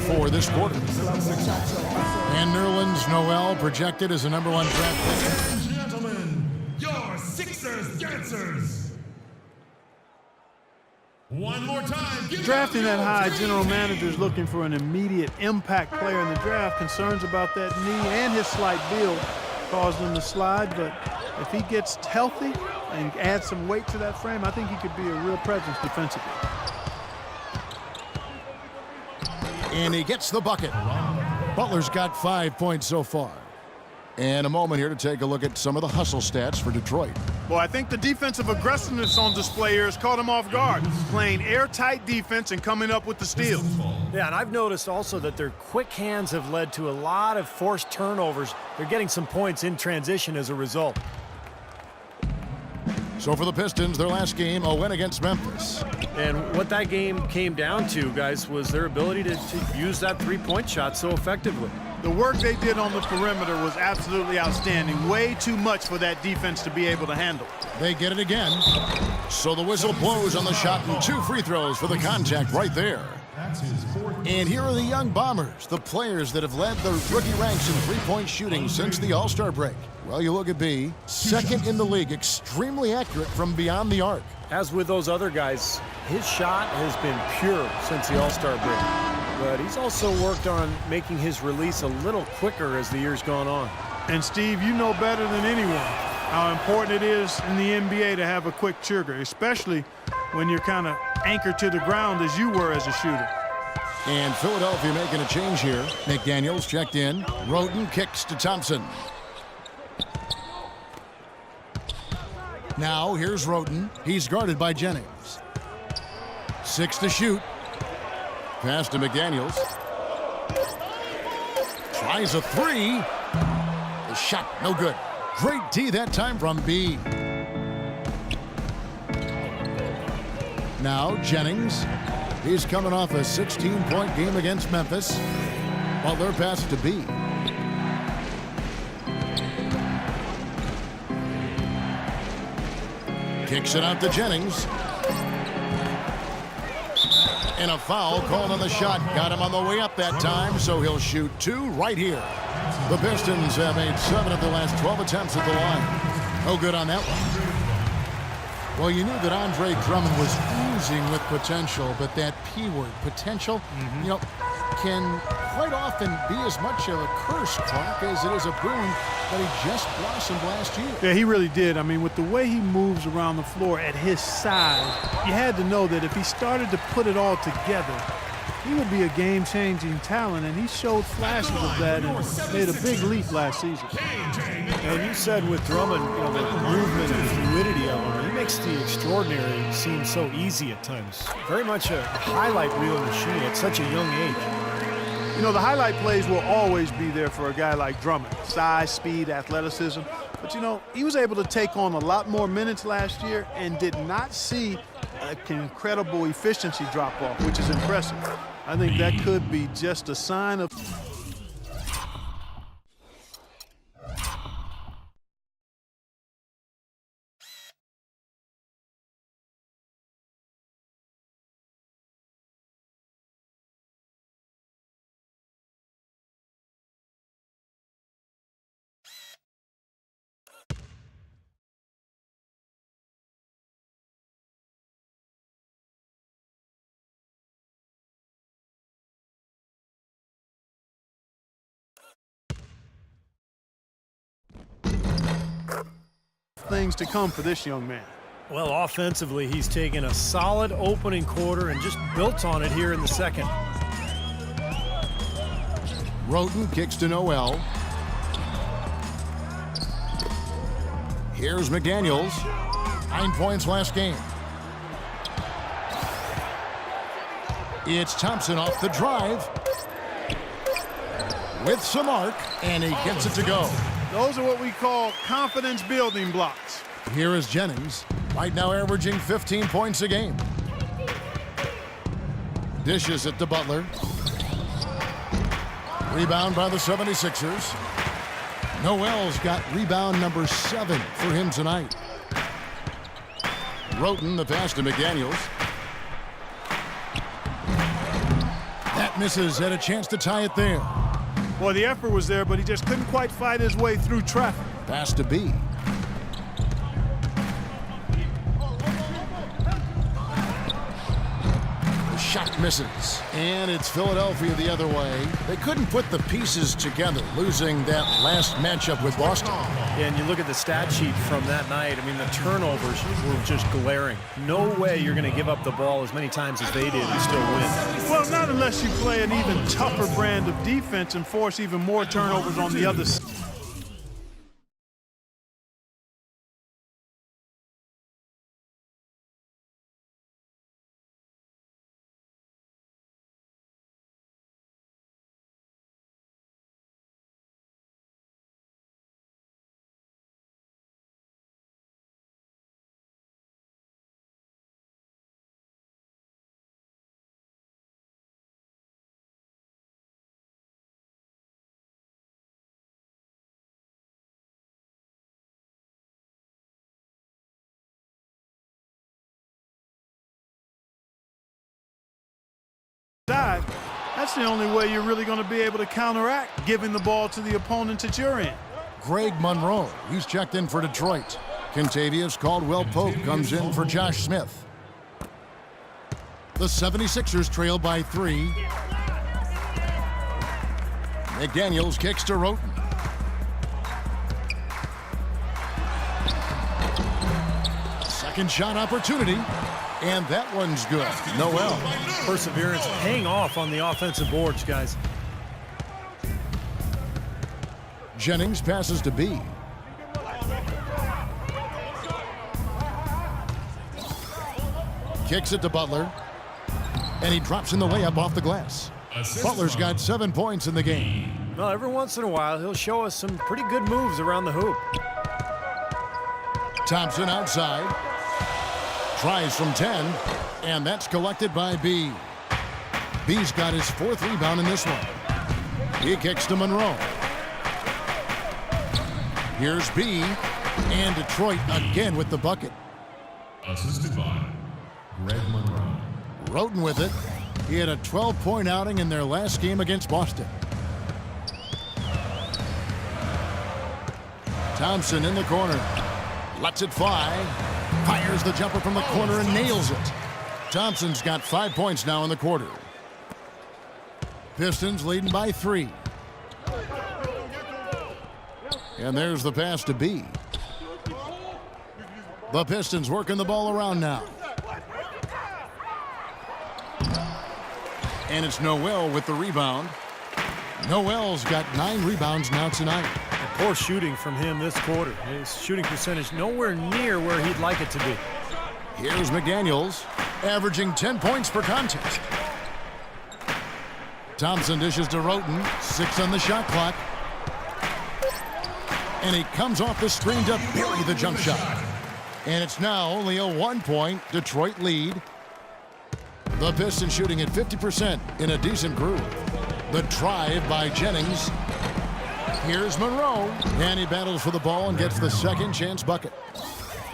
for this quarter. And Nerlens Noel projected as a #1 draft pick. Ladies and gentlemen, your Sixers dancers. One more time. Drafting that high, general manager is looking for an immediate impact player in the draft. Concerns about that knee and his slight build caused him to slide, but if he gets healthy and adds some weight to that frame, I think he could be a real presence defensively. And he gets the bucket. Butler's got 5 points so far. And a moment here to take a look at some of the hustle stats for Detroit. Well, I think the defensive aggressiveness on display here has caught him off guard, playing airtight defense and coming up with the steals. Yeah, and I've noticed also that their quick hands have led to a lot of forced turnovers. They're getting some points in transition as a result. So for the Pistons, their last game, a win against Memphis. And what that game came down to, guys, was their ability to use that three-point shot so effectively. The work they did on the perimeter was absolutely outstanding. Way too much for that defense to be able to handle. They get it again. So the whistle blows on the shot and 2 free throws for the contact right there. And here are the young Bombers, the players that have led the rookie ranks in three-point shooting since the All-Star break. Well, you look at B, second in the league, extremely accurate from beyond the arc. As with those other guys, his shot has been pure since the All-Star break. But he's also worked on making his release a little quicker as the year's gone on. And Steve, you know better than anyone how important it is in the NBA to have a quick trigger, especially when you're kind of anchored to the ground as you were as a shooter. And Philadelphia making a change here. McDaniels checked in. Roden kicks to Thompson. Now here's Roden. He's guarded by Jennings. 6 to shoot. Pass to McDaniels. Tries a 3. The shot no good. Great D that time from B. Now Jennings. He's coming off a 16-point game against Memphis. Butler passes to B. Kicks it out to Jennings. And a foul called on the shot. Got him on the way up that time, so he'll shoot 2 right here. The Pistons have made 7 of the last 12 attempts at the line. No good on that one. Well, you knew that Andre Drummond was oozing with potential, but that P word, potential, you know, can quite often be as much of a curse, Clark, as it is a boon that he just blossomed last year. Yeah, he really did. I mean, with the way he moves around the floor at his size, you had to know that if he started to put it all together, he would be a game-changing talent, and he showed flashes of that and made a big leap last season. And you said with Drummond, you know, the movement and fluidity of him, he makes the extraordinary seem so easy at times. Very much a highlight reel machine at such a young age. You know, the highlight plays will always be there for a guy like Drummond. Size, speed, athleticism. But, you know, he was able to take on a lot more minutes last year and did not see an incredible efficiency drop-off, which is impressive. I think that could be just a sign of... things to come for this young man. Well, offensively, he's taken a solid opening quarter and just built on it here in the second. Roden kicks to Noel. Here's McDaniels. 9 points last game. It's Thompson off the drive. With some arc, and he gets it to go. Those are what we call confidence building blocks. Here is Jennings, right now averaging 15 points a game. Dishes it to Butler. Rebound by the 76ers. Noel's got rebound number 7 for him tonight. Roten, the pass to McDaniels. That Misses, had a chance to tie it there. Well, the effort was there, but he just couldn't quite fight his way through traffic. Pass to B. The shot misses. And it's Philadelphia the other way. They couldn't put the pieces together, losing that last matchup with Boston. Yeah, and you look at the stat sheet from that night, I mean, the turnovers were just glaring. No way you're going to give up the ball as many times as they did and still win. Well, not unless you play an even tougher brand of defense and force even more turnovers on the other side. That's the only way you're really going to be able to counteract giving the ball to the opponent at your end. Greg Monroe, he's checked in for Detroit. Contavious Caldwell-Pope comes in for Josh Smith. The 76ers trail by 3. McDaniels kicks to Roten. Second shot opportunity. And that one's good. Noel. Perseverance paying off on the offensive boards, guys. Jennings passes to B. Kicks it to Butler. And he drops in the layup off the glass. Butler's got 7 points in the game. Well, every once in a while, he'll show us some pretty good moves around the hoop. Thompson outside. Tries from 10, and that's collected by B. B's got his 4th rebound in this one. He kicks to Monroe. Here's B, and Detroit again with the bucket. Assisted by Greg Monroe. Roten with it. He had a 12-point outing in their last game against Boston. Thompson in the corner. Lets it fly. Fires the jumper from the corner and nails it. Thompson's got 5 points now in the quarter. Pistons leading by 3. And there's the pass to B. The Pistons working the ball around now. And it's Noel with the rebound. Noel's got 9 rebounds now tonight. Poor shooting from him this quarter. His shooting percentage nowhere near where he'd like it to be. Here's McDaniels, averaging 10 points per contest. Thompson dishes to Roten, 6 on the shot clock. And he comes off the screen to bury the jump shot. And it's now only a 1-point Detroit lead. The Pistons shooting at 50% in a decent groove. The drive by Jennings. Here's Monroe, and he battles for the ball and gets the second chance bucket.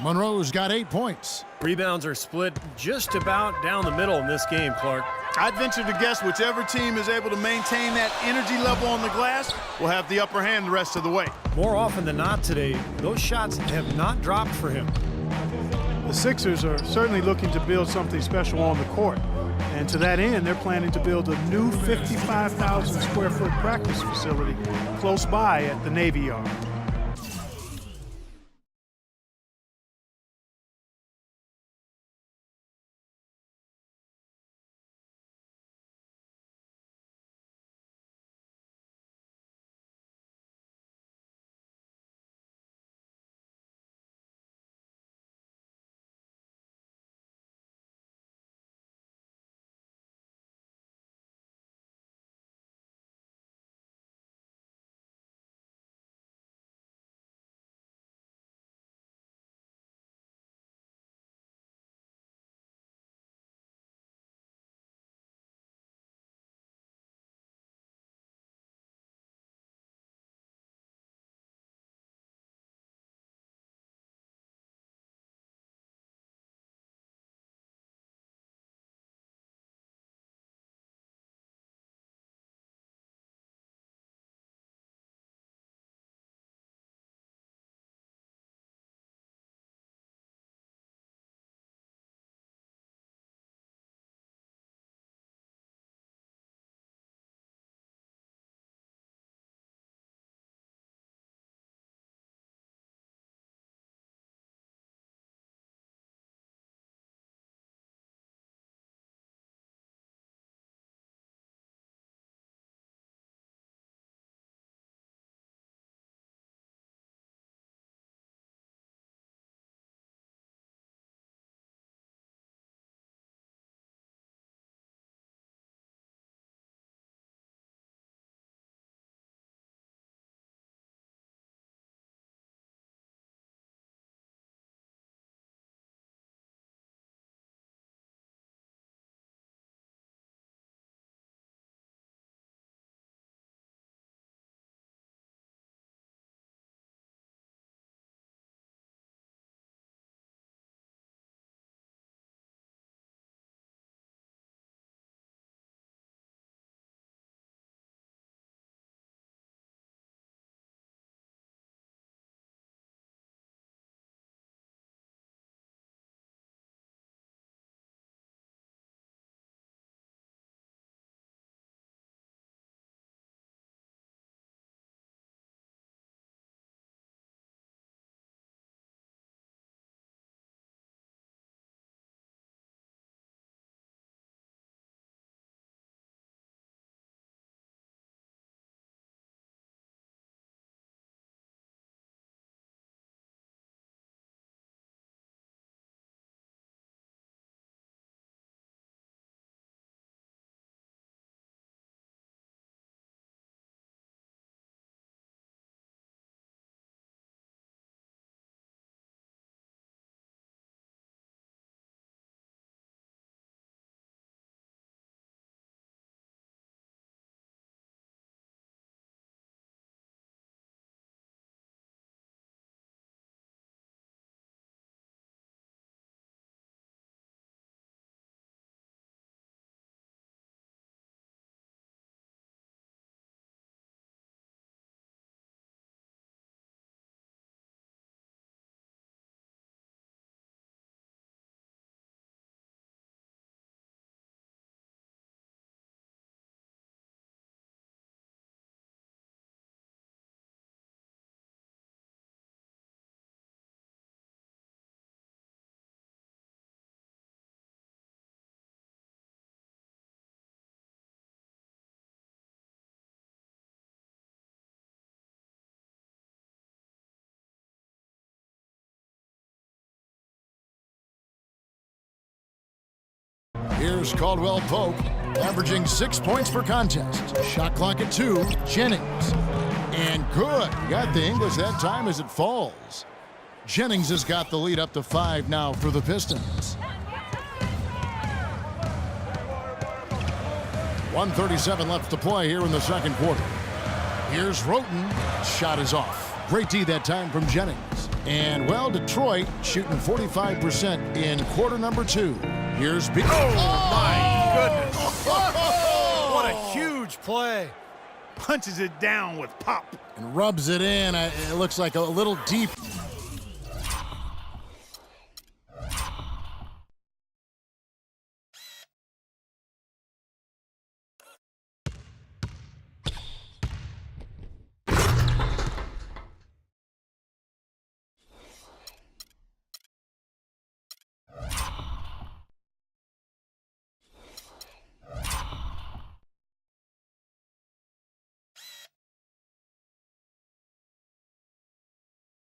Monroe's got 8 points. Rebounds are split just about down the middle in this game, Clark. I'd venture to guess whichever team is able to maintain that energy level on the glass will have the upper hand the rest of the way. More often than not today, those shots have not dropped for him. The Sixers are certainly looking to build something special on the court. And to that end, they're planning to build a new 55,000 square foot practice facility close by at the Navy Yard. Here's Caldwell Pope, averaging 6 points per contest. Shot clock at 2. Jennings. And good. Got the English that time as it falls. Jennings has got the lead up to 5 now for the Pistons. 1:37 left to play here in the second quarter. Here's Roten. Shot is off. Great D that time from Jennings. And, well, Detroit shooting 45% in quarter number 2. Here's B. Oh, my goodness. What a huge play. Punches it down with pop. And rubs it in. It looks like a little deep.